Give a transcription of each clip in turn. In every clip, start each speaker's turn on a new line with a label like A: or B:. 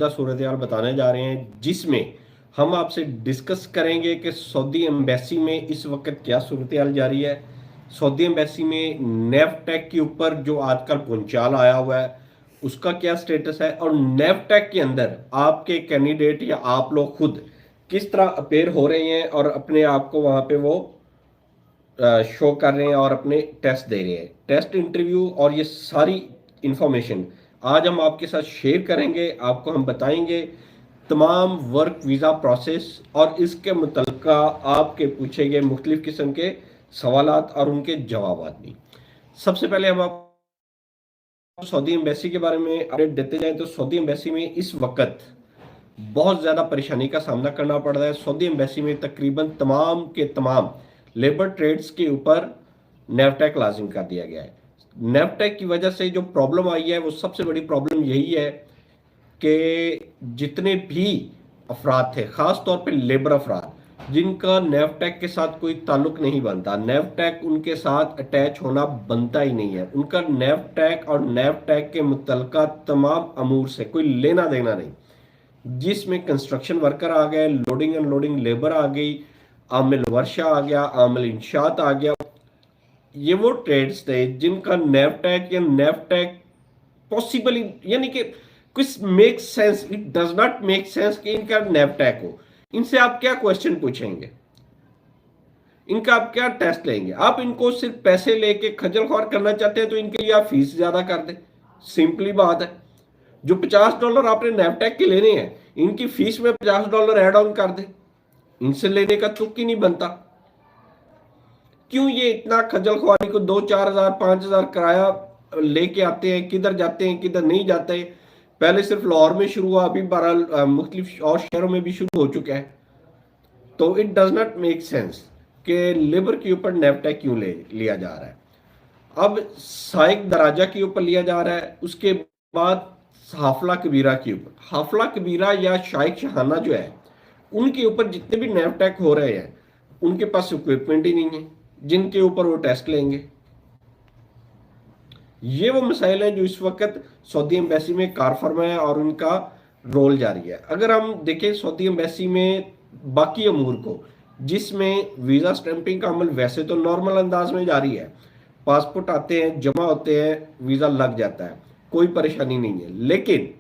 A: सूरत हाल बताने जा रहे हैं, जिसमें हम आपसे डिस्कस करेंगे कि सऊदी एम्बेसी में इस वक्त क्या सूरत हाल जारी है। सऊदी एम्बेसी में नेवटेक के ऊपर जो आजकल भूचाल आया हुआ है उसका क्या स्टेटस है, और नेवटेक के अंदर आपके कैंडिडेट या आप लोग खुद किस तरह अपेयर हो रहे हैं और अपने आप को वहां पे वो शो कर रहे हैं और अपने टेस्ट दे रहे हैं, टेस्ट इंटरव्यू और ये सारी इंफॉर्मेशन आज हम आपके साथ शेयर करेंगे। आपको हम बताएंगे तमाम वर्क वीज़ा प्रोसेस और इसके मुतल्लिका आपके पूछे गए मुख्तलिफ किस्म के सवालात और उनके जवाब भी। सबसे पहले हम आप सऊदी एम्बेसी के बारे में अपडेट देते जाएं तो सऊदी एम्बेसी में इस वक्त बहुत ज़्यादा परेशानी का सामना करना पड़ रहा है। सऊदी एम्बेसी में तकरीबन तमाम के तमाम लेबर ट्रेड्स के ऊपर नेवटेक लाजिम कर दिया गया है। नेवटेक की वजह से जो प्रॉब्लम आई है वो सबसे बड़ी प्रॉब्लम यही है कि जितने भी अफराद थे, ख़ास तौर पे लेबर अफराद जिनका नेवटेक के साथ कोई ताल्लुक नहीं बनता, नेवटेक उनके साथ अटैच होना बनता ही नहीं है, उनका नेवटेक और नेवटेक के मुतल्लिका तमाम अमूर से कोई लेना देना नहीं, जिसमें कंस्ट्रक्शन वर्कर आ गए, लोडिंग अनलोडिंग लेबर आ गई, आमिल वर्षा आ गया, आमिल इंशात आ गया। ये वो ट्रेड्स थे जिनका नेवटेक या नेवटेक पॉसिबल यानी कि कुछ make sense, it does not make sense कि इनका नेवटेक हो। इनसे आप क्या क्वेश्चन पूछेंगे, इनका आप क्या टेस्ट लेंगे? आप इनको सिर्फ पैसे लेके खजल ख्वार करना चाहते हैं तो इनके लिए आप फीस ज्यादा कर दें, सिंपली बात है। जो $50 आपने नेवटेक के लेने हैं इनकी फीस में $50 एड ऑन कर दे, इनसे लेने का तुक ही नहीं बनता। क्यों ये इतना खजल ख्वारी को 2-4 हजार 5 हजार किराया लेके आते हैं, किधर जाते हैं किधर नहीं जाते। पहले सिर्फ लाहौर में शुरू हुआ, अभी बहरहाल मुख्तलिफ और शहरों में भी शुरू हो चुका है। तो it does not make sense कि लेबर के ऊपर नेवटेक क्यों लिया जा रहा है। अब साइक दराजा के ऊपर लिया जा रहा है, उसके बाद हाफला कबीरा के ऊपर, हाफला कबीरा या शाइक शहाना जो है उनके ऊपर जितने भी नेवटेक हो रहे हैं उनके पास इक्विपमेंट ही नहीं है जिनके ऊपर वो टेस्ट लेंगे। ये वो मसाइल हैं जो इस वक्त सऊदी एम्बेसी में कार फरमा है और उनका रोल जारी है। अगर हम देखें सऊदी एम्बेसी में बाकी अमूर को, जिसमें वीज़ा स्टैंपिंग का अमल वैसे तो नॉर्मल अंदाज में जारी है, पासपोर्ट आते हैं, जमा होते हैं, वीज़ा लग जाता है, कोई परेशानी नहीं है। लेकिन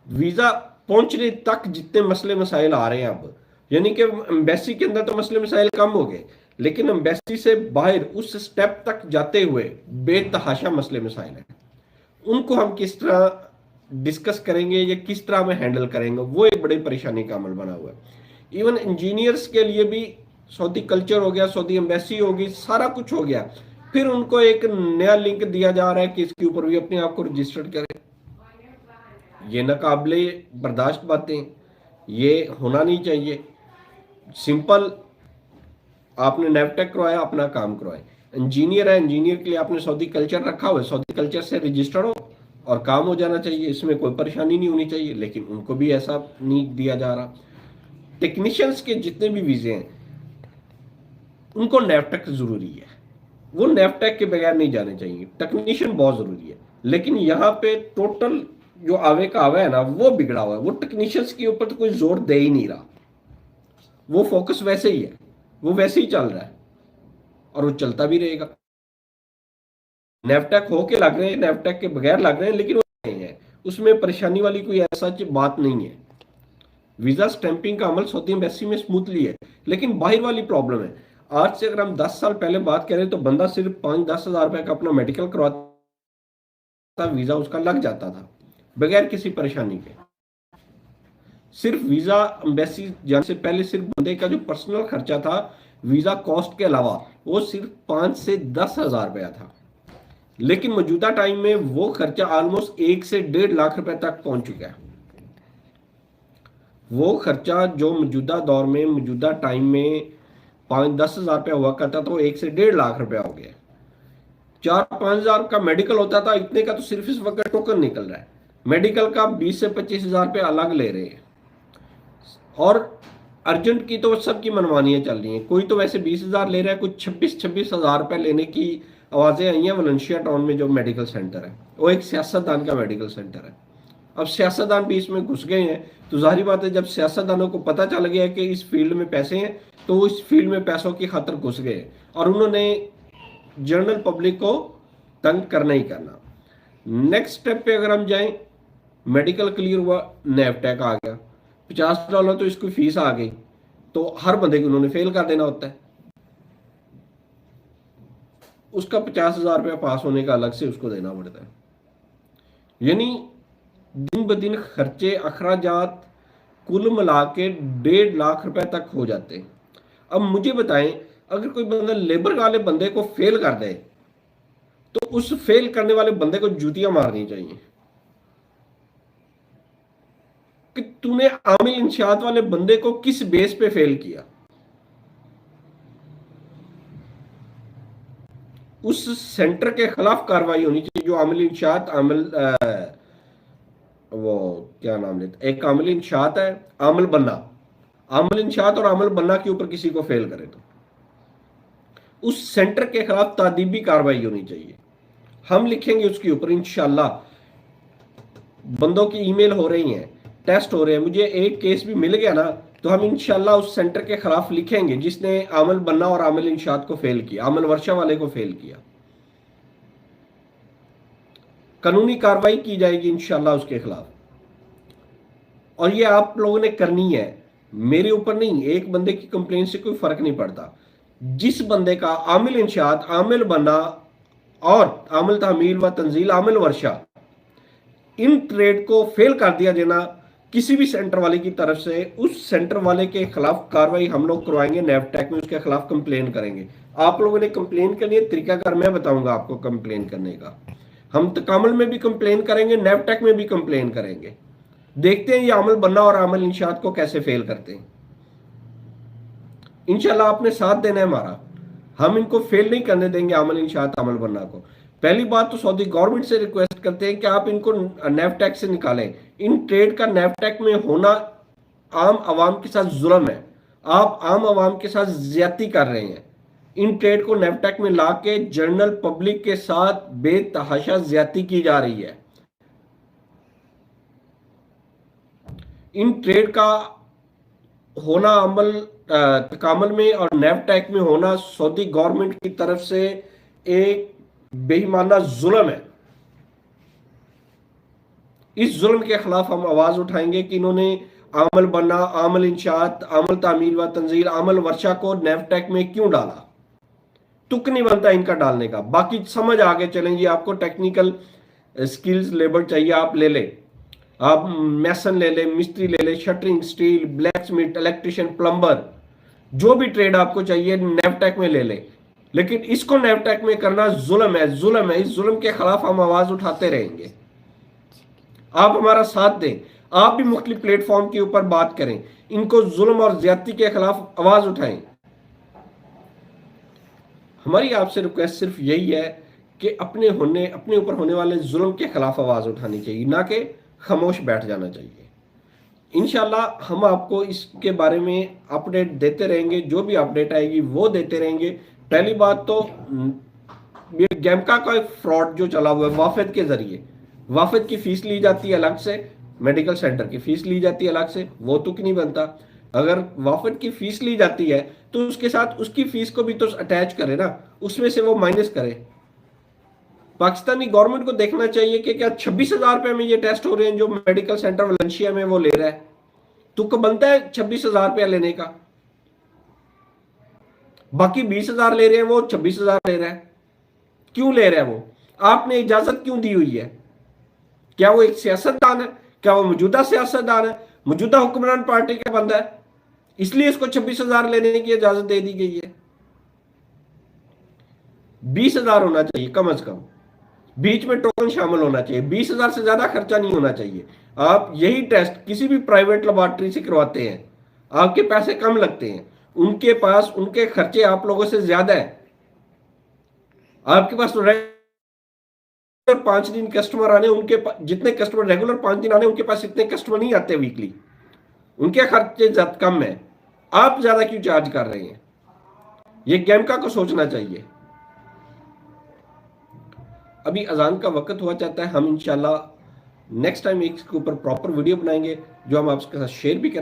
A: वीज़ा पहुंचने तक जितने मसले मसाइल आ रहे हैं अब, यानी कि एम्बेसी के अंदर तो मसले मसाइल कम हो गए, लेकिन एम्बेसी से बाहर उस स्टेप तक जाते हुए बेतहाशा मसले मसाइल हैं। उनको हम किस तरह डिस्कस करेंगे या किस तरह में हैंडल करेंगे, वो एक बड़ी परेशानी का अमल बना हुआ है। इवन इंजीनियर्स के लिए भी सऊदी कल्चर हो गया, सऊदी एम्बेसी होगी, सारा कुछ हो गया, फिर उनको एक नया लिंक दिया जा रहा है कि इसके ऊपर भी अपने आप को रजिस्टर्ड करें। ये नाकाबिले बर्दाश्त बातें, ये होना नहीं चाहिए। सिंपल आपने नेवटेक करवाया, अपना काम करवाए। इंजीनियर है, इंजीनियर के लिए आपने सऊदी कल्चर रखा हुआ है, सऊदी कल्चर से रजिस्टर हो और काम हो जाना चाहिए, इसमें कोई परेशानी नहीं होनी चाहिए। लेकिन उनको भी ऐसा नहीं दिया जा रहा। टेक्नीशियंस के जितने भी वीजे हैं उनको नेवटेक जरूरी है, वो नेवटेक के बगैर नहीं जाने चाहिए। टेक्नीशियन बहुत जरूरी है, लेकिन यहाँ पे टोटल जो आवे का आवा है ना वो बिगड़ा हुआ है। वो टेक्नीशियंस के ऊपर तो कोई जोर दे ही नहीं रहा, वो फोकस वैसे ही है, वो वैसे ही चल रहा है और वो चलता भी रहेगा। नेवटेक होके लग रहे हैं, नेवटेक के बगैर लग रहे हैं, लेकिन वो नहीं है, उसमें परेशानी वाली कोई ऐसा बात नहीं है। वीजा स्टैंपिंग का अमल सऊदी एम्बेसी में स्मूथली है, लेकिन बाहर वाली प्रॉब्लम है। आज से अगर हम 10 साल पहले बात करें तो बंदा सिर्फ 5-10 हजार रुपए का अपना मेडिकल करवाता, वीजा उसका लग जाता था बगैर किसी परेशानी के। सिर्फ वीजा एम्बेसी जाने से पहले सिर्फ बंदे का जो पर्सनल खर्चा था वीजा कॉस्ट के अलावा वो सिर्फ 5 से 10 हजार रुपया था। लेकिन मौजूदा टाइम में वो खर्चा ऑलमोस्ट 1 से 1.5 लाख रुपए तक पहुंच चुका है। वो खर्चा जो मौजूदा दौर में मौजूदा टाइम में 5-10 हजार रुपया हुआ करता था वो 1 से 1.5 लाख रुपया हो गया। 4-5 हजार का मेडिकल होता था, इतने का तो सिर्फ इस वक्त टोकन निकल रहा है। मेडिकल का 20 से 25 हजार रुपये अलग ले रहे हैं और अर्जेंट की तो सबकी मनमानियां चल रही हैं। कोई तो वैसे 20 हजार ले रहा है, कुछ 26 हजार रुपये लेने की आवाजें आई हैं। वलेंशिया टाउन में जो मेडिकल सेंटर है वो एक सियासतदान का मेडिकल सेंटर है, अब सियासतदान भी इसमें घुस गए हैं, तो जाहिर बात है जब सियासतदानों को पता चल गया कि इस फील्ड में पैसे हैं तो वो इस फील्ड में पैसों की खातर घुस गए और उन्होंने जनरल पब्लिक को तंग करना ही करना। नेक्स्ट स्टेप पे अगर हम जाएं, मेडिकल क्लियर हुआ, नेवटेक आ गया, $50 तो इसकी फीस आ गई, तो हर बंदे को उन्होंने फेल कर देना होता है, उसका 50,000 रुपया पास होने का अलग से उसको देना पड़ता है। यानी दिन ब दिन खर्चे अखराजात कुल मिला के 1.5 लाख रुपए तक हो जाते हैं। अब मुझे बताएं, अगर कोई बंदा लेबर वाले बंदे को फेल कर दे तो उस फेल करने वाले बंदे को जूतियां मारनी चाहिए कि तूने आमिल इंशात वाले बंदे को किस बेस पे फेल किया। उस सेंटर के खिलाफ कार्रवाई होनी चाहिए जो आमिल इंशात वो क्या नाम लेते, एक आमिल इंशात है, आमिल बन्ना, आमिल इंशात और आमिल बन्ना के ऊपर किसी को फेल करे तो उस सेंटर के खिलाफ तादीबी कार्रवाई होनी चाहिए। हम लिखेंगे उसके ऊपर इंशाल्लाह। बंदों की ईमेल हो रही हैं, टेस्ट हो रहे हैं, मुझे एक केस भी मिल गया ना तो हम इंशाल्लाह उस सेंटर के खिलाफ लिखेंगे जिसने आमिल बन्ना और आमिल इंशात को फेल किया, आमिल वर्षा वाले को फेल किया। कानूनी कार्रवाई की जाएगी इंशाल्लाह उसके खिलाफ, और ये आप लोगों ने करनी है, मेरे ऊपर नहीं, एक बंदे की कंप्लेन से कोई फर्क नहीं पड़ता। जिस बंदे का आमिल इंशात, आमिल बन्ना और आमिल तामील व तंजील, आमिल वर्षा, इन ट्रेड को फेल कर दिया जाना किसी भी सेंटर वाले की तरफ से, उस सेंटर वाले के खिलाफ कार्रवाई हम लोग करवाएंगे, नेवटेक में उसके खिलाफ कंप्लेन करेंगे। आप लोगों ने कंप्लेन के लिए तरीकाकार मैं बताऊंगा आपको कंप्लेन करने का। हम तकामुल में भी कंप्लेन करेंगे, नेवटेक में भी कंप्लेन करेंगे। देखते हैं ये आमिल बन्ना और आमिल इंशात को कैसे फेल करते हैं। इंशाल्लाह आपने साथ देना है हमारा, हम इनको फेल नहीं करने देंगे आमिल इंशात आमिल बन्ना को। पहली बात तो सऊदी गवर्नमेंट से रिक्वेस्ट करते हैं कि आप इनको नेवटेक से निकालें। इन ट्रेड का नेवटेक में होना आम आवाम के साथ जुल्म है, आप आम आवाम के साथ ज्यादती कर रहे हैं। इन ट्रेड को नेवटेक में ला के जनरल पब्लिक के साथ बेतहाशा ज्यादती की जा रही है। इन ट्रेड का होना अमल तकामल में और नेवटेक में होना सऊदी गवर्नमेंट की तरफ से एक बेईमाना जुल्म है। इस जुल्म के खिलाफ हम आवाज उठाएंगे कि इन्होंने आमिल बन्ना, आमिल इंशात, आमिल तामील व तंजील, आमिल वर्षा को नेवटेक में क्यों डाला। तुक नहीं बनता इनका डालने का। बाकी समझ आगे चलेंगे, आपको टेक्निकल स्किल्स लेबर चाहिए आप ले ले, आप मैसन ले ले, मिस्त्री ले ले, shuttering, steel, black Smith, electrician, plumber, जो भी ट्रेड आपको चाहिए नेवटेक में ले ले। लेकिन इसको नेवटेक में करना जुल्म है, जुल्म है। इस जुल्म के खिलाफ हम आवाज उठाते रहेंगे। आप हमारा साथ दें, आप भी मुख्तलिफ प्लेटफॉर्म के ऊपर बात करें, इनको जुल्म और ज्यादती के खिलाफ आवाज उठाएं। हमारी आपसे रिक्वेस्ट सिर्फ यही है कि अपने ऊपर होने वाले जुल्म के खिलाफ आवाज उठानी चाहिए, ना कि खामोश बैठ जाना चाहिए। इंशाल्लाह हम आपको इसके बारे में अपडेट देते रहेंगे, जो भी अपडेट आएगी वो देते रहेंगे। पहली बात तो ये गैमका का एक फ्रॉड जो चला हुआ है वाफद के जरिए, वाफद की फीस ली जाती है अलग से, मेडिकल सेंटर की फीस ली जाती है अलग से, वो तुक नहीं बनता। अगर वाफद की फीस ली जाती है तो उसके साथ उसकी फीस को भी तो अटैच करे ना, उसमें से वो माइनस करे। पाकिस्तानी गवर्नमेंट को देखना चाहिए कि क्या 26,000 रुपए में ये टेस्ट हो रहे हैं जो मेडिकल सेंटर वलेंशिया में वो ले रहा है, तुक बनता है 26,000 रुपया लेने का। बाकी 20,000 ले रहे हैं, वो 26,000 ले रहा है। क्यों ले रहा है वो? आपने इजाजत क्यों दी हुई है? क्या वो एक सियासतदान है? क्या वो मौजूदा सियासतदान है? मौजूदा हुक्मरान पार्टी का बंदा है, इसलिए इसको 26,000 लेने की इजाजत दे दी गई है? 20,000 होना चाहिए कम अज कम, बीच में टोकन शामिल होना चाहिए। 20,000 से ज्यादा खर्चा नहीं होना चाहिए। आप यही टेस्ट किसी भी प्राइवेट लेबोरेटरी से करवाते हैं, आपके पैसे कम लगते हैं, उनके पास उनके खर्चे आप लोगों से ज्यादा है। आपके पास तो रेगुलर 5 दिन कस्टमर आने, उनके जितने कस्टमर रेगुलर 5 दिन आने, उनके पास इतने कस्टमर नहीं आते वीकली, उनके खर्चे ज्यादा कम है। आप ज्यादा क्यों चार्ज कर रहे हैं? ये गैमका को सोचना चाहिए। अभी अजान का वक्त हुआ चाहता है, हम इंशाल्लाह नेक्स्ट टाइम इसके ऊपर प्रॉपर वीडियो बनाएंगे जो हम आपके साथ शेयर भी करेंगे।